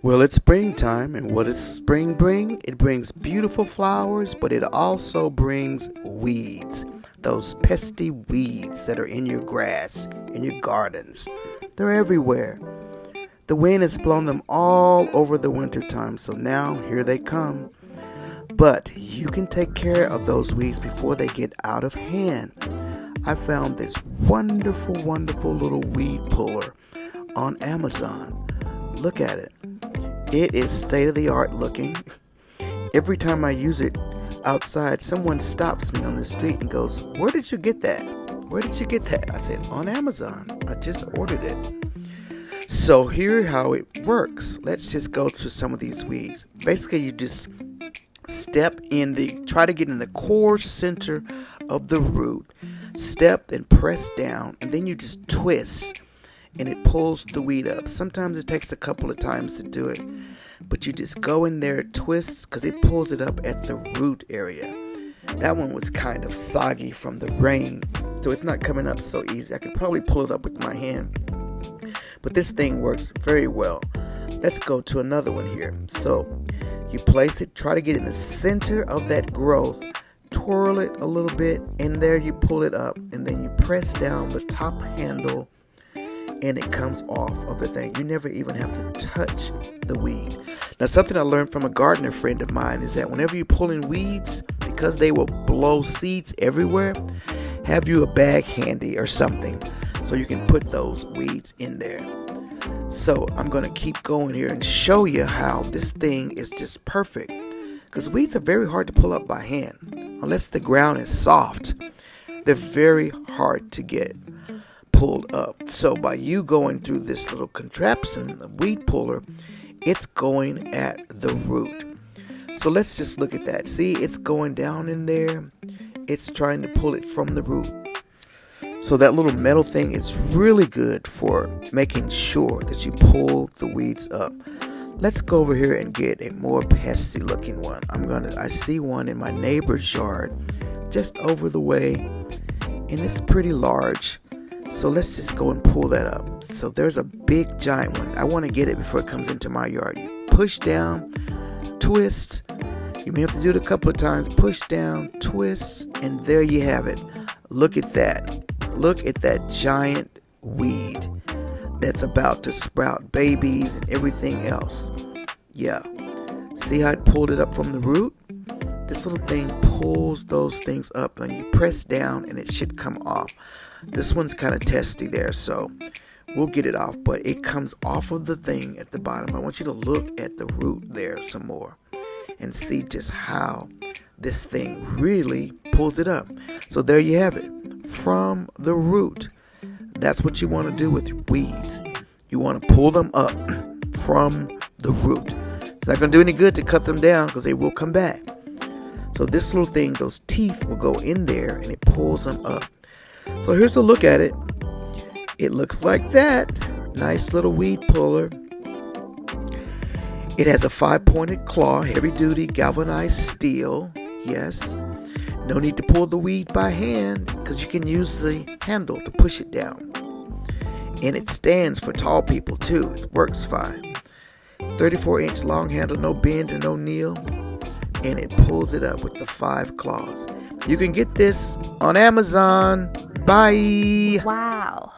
Well, it's springtime, and what does spring bring? It brings beautiful flowers, but it also brings weeds. Those pesky weeds that are in your grass, in your gardens. They're everywhere. The wind has blown them all over the wintertime, so now here they come. But you can take care of those weeds before they get out of hand. I found this wonderful, wonderful little weed puller on Amazon. Look at it. It is state of the art looking. Every time I use it outside, someone stops me on the street and goes, "Where did you get that? Where did you get that?" I said, "On Amazon. I just ordered it." So here how it works. Let's just go through some of these weeds. Basically, you just try to get in the core center of the root. Step and press down, and then you just twist. And it pulls the weed up. Sometimes it takes a couple of times to do it, but you just go in there, twist, because it pulls it up at the root area. That one was kind of soggy from the rain, so it's not coming up so easy. I could probably pull it up with my hand, but this thing works very well. Let's go to another one here. So you place it, try to get in the center of that growth, twirl it a little bit, and there you pull it up, and then you press down the top handle, and it comes off of the thing. You never even have to touch the weed. Now, something I learned from a gardener friend of mine is that whenever you pull in weeds, because they will blow seeds everywhere, have you a bag handy or something so you can put those weeds in there. So I'm going to keep going here and show you how this thing is just perfect, because weeds are very hard to pull up by hand unless the ground is soft. They're very hard to get pulled up. So by you going through this little contraption, the weed puller, it's going at the root. So let's just look at that. See, it's going down in there. It's trying to pull it from the root. So that little metal thing is really good for making sure that you pull the weeds up. Let's go over here and get a more pesky looking one. I see one in my neighbor's yard just over the way, and it's pretty large. So let's just go and pull that up. So there's a big giant one. I want to get it before it comes into my yard. You push down, twist. You may have to do it a couple of times. Push down, twist, and there you have it. Look at that. Look at that giant weed that's about to sprout babies and everything else. Yeah. See how it pulled it up from the root? This little thing pulls those things up, and you press down and it should come off. This one's kind of testy there, so we'll get it off, but it comes off of the thing at the bottom. I want you to look at the root there some more and see just how this thing really pulls it up. So there you have it, from the root. That's what you want to do with weeds. You want to pull them up from the root. It's not going to do any good to cut them down, because they will come back. So this little thing, those teeth will go in there and it pulls them up. So here's a look at it. It looks like that. Nice little weed puller. It has a 5-pointed claw, heavy duty galvanized steel. Yes. No need to pull the weed by hand, because you can use the handle to push it down. And it stands for tall people too. It works fine. 34-inch long handle, no bend and no kneel. And it pulls it up with the 5 claws. You can get this on Amazon. Bye. Wow.